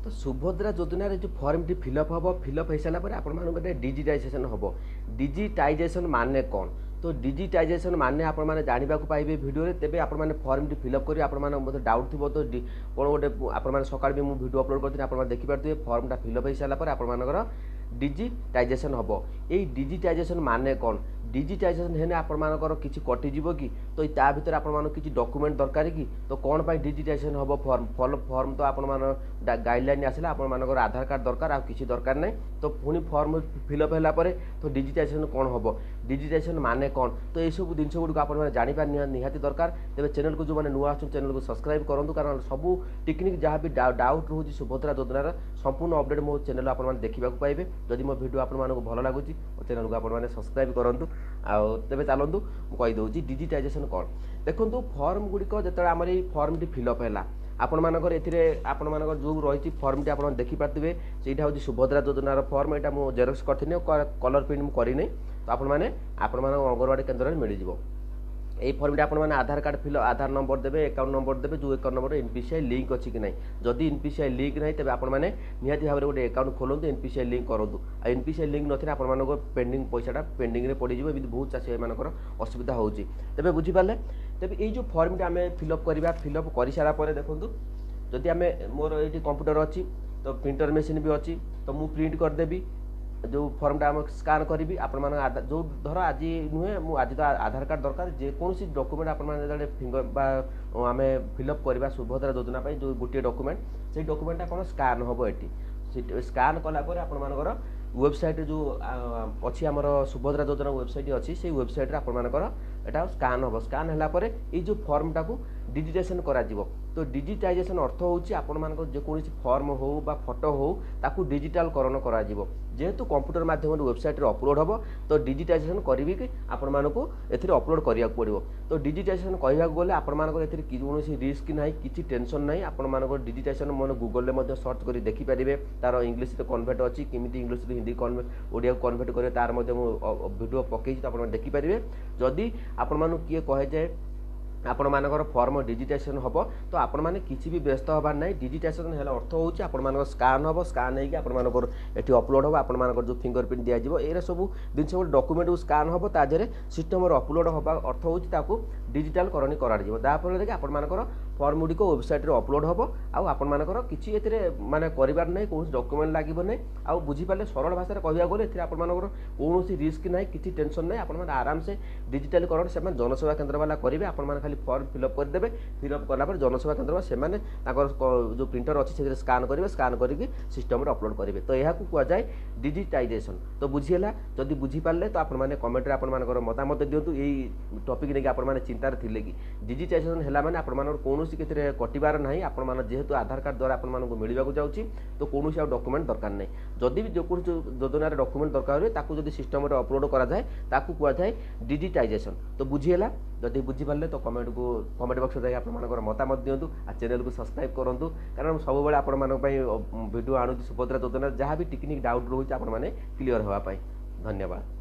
तो सुभद्रा योजन जो फर्म टी फिलअप हम फिलअप हो सारापर आप डिजिटाइजेशन हम डिजिटाइजेशन माने कौन तो डिजिटाइजेशन माने आप जानवा पाइबे वीडियो तेज आप फर्म टी फिलअप कर आप डाउट थी तो कौन गोटे आप सकाल भी मुझे वीडियो अपलोड करती आप देखिपे फर्मटा फिलअप हो सारापर आपर डिजिटाइजेशन हम ये डिजिटाइजेशन माने कौन डिजिटाइजेशन है आपर किसी कटिज कि तो ता भर आप किसी डॉक्यूमेंट दरकार कि तो कौन पर डिजिटाइजेशन हम फर्म फर्म तो आप गाइडलाइन आसला आपर आधार कार्ड दरकार आ किसी दरकार ना तो पुणी फर्म फिलअप है तो डिजिटाइजेशन कौन हम डिजिटाइजेशन माने कौन तो ये सब जिन गुड़ आप जानवर निहाती दरकार तेज चैनल को जो मैंने नुआ आस चैनल को सब्सक्राइब करूँ कारण सबू टेक्निक जहाँ भी डाउट रोचे सुभद्रा योजनार संपूर्ण अपडेट मो चैनल आप देखा पाइबे जदि मो वीडियो आपको भल लगुच मो चैनल को आप सब्सक्राइब करूँ तेज चलतु कहीदे डिजिटाइजेशन कौन देखो फर्म गुड़िक जो आम फर्म टी फिलअप है आपणकर ए जो रही फर्म टी आप देखिपारे से हूँ सुभद्रा योजनार फर्म यहाँ मुझे जेरक्स करी कलर प्रिंट मुझे करनी तो आपण अंगनवाड़ी केन्द्र में मिल जाव यही फर्मटी आप आधार कार्ड फिल आधार नंबर देवे अकाउंट नंबर देवे जो अकाउंट नंबर एनपीसीआई लिंक अच्छी कि ना जदि एनपीसीआई लिंक ना तेज आप निहाती भाव में गोटे अकाउंट खोलते एनपीसीआई लिंक करूँ एनपीसीआई लिंक ना आप पेंडिंग पैसाटा पेंडिंग में पड़े एमती बहुत चाषी भाई असुविधा होती तेज बुझीपारे तेज ये फर्मटी आम फिलअप करवा फिलअप कर सारापर देखूँ जदि आम मोर ये कंप्यूटर अच्छी तो प्रिंटर मेसीन भी अच्छी तो मुझे प्रिंट करदेवी जो फर्मटा आम स्कान करी आप जो धर आज नुहे मुझे तो आधार कार्ड दरकार जेकोसी डॉक्यूमेंट आप फिंगर आम फिलअप करवा सुभद्रा योजना जो गोटे डॉक्यूमेंट से डॉक्यूमेंटा कौन स्कान हम ये स्कान कलापर आपर वेबसाइट जो अच्छी आमर सुभद्रा योजना वेबसाइट अच्छी से वेबसाइट आपर एटा स्कान हम स्कान है ये जो फर्मटा को डिजिटाइजेशन करा तो डिजिटाइजेशन अर्थ होची आपण जेकोसी फर्म हो बा फोटो हो ताकू डिजिटाल करण करा जेहेतु कंप्यूटर माध्यम वेबसाइट रे अपलोड हम तो डिजिटाइजेशन करी कि आपण ए अपलोड करिया पड़ो तो डिजिटाइजेशन कहवा गले आपंकर कौन रिस्क ना कि टेंशन ना आप डिजिटाइजेशन मन गूगल में सर्च कर देखिपारे तार इंग्लीश कन्वर्ट अच्छी किमी इंग्लीश हिंदी ओडिया कन्वर्ट कर तार वीडियो पकई तो आप देखिपारे जदि आपण किए कहे जाए आपण मानकर फर्म डिजिटाइजेशन हम तो आपण मैंने किसी भी व्यस्त हबार ना डिजिटाइजेशन है अर्थ होची आपण मानकर स्कान हम स्कान होगी आपंकर ये अपलोड हम आपंकर जो फिंगर प्रिंट दिज्व ये सब जिन गोटे डॉक्यूमेंट स्कान हम ताजे सिस्टम अपलोड हवा अर्थ होची डिजिटाल करणी कराफल कि आपंकर फर्म गुड़िक वेबसाइट रे अपलोड हम आपर किसी माने करार ना कौन डॉक्यूमेंट लगे ना आ बुझीपारे सरल भाषा कहवा गले आपर कौन रिस्क ना कि टेंशन ना आप आराम से डिजिटाल करण से जनसेवा केन्द्र वाला करेंगे आप खाली फर्म फिलअप करदे फिलअप कलापर जनसेवा केन्द्र से जो प्रिंटर अच्छी से स्कान करेंगे स्कान करके सिस्टम अपलोड करेंगे तो यह कहुए डिजिटाइजेशन तो बुझीगला जदि बुझीपारे तो आपने कमेंट में आपर मतामत दिंतु यही टॉपिक नहीं आप चिंतार थे कि डिजिटाइजेशन है मैंने आपर कौन कटिबार ना आप जेहेतु आधार कार्ड द्वारा आपको मिलवा जाऊँगी तो कौन डॉक्यूमेंट दरकार नहीं जदि भी जो योजनार डॉक्यूमेंट दरकार हुए जब सिस्टम अपलोड कराए कहुए डिजिटाइजेशन तो बुझीगला जदि बुझीपारे तो कमेंट बॉक्स में आप मतामत दिंतु आ चैनल को सब्सक्राइब करूँ कारण सब वीडियो आणुची सुभद्रा योजना जहाँ भी टेक्निक डाउट रोचे आपने क्लीयर होगापाई धन्यवाद।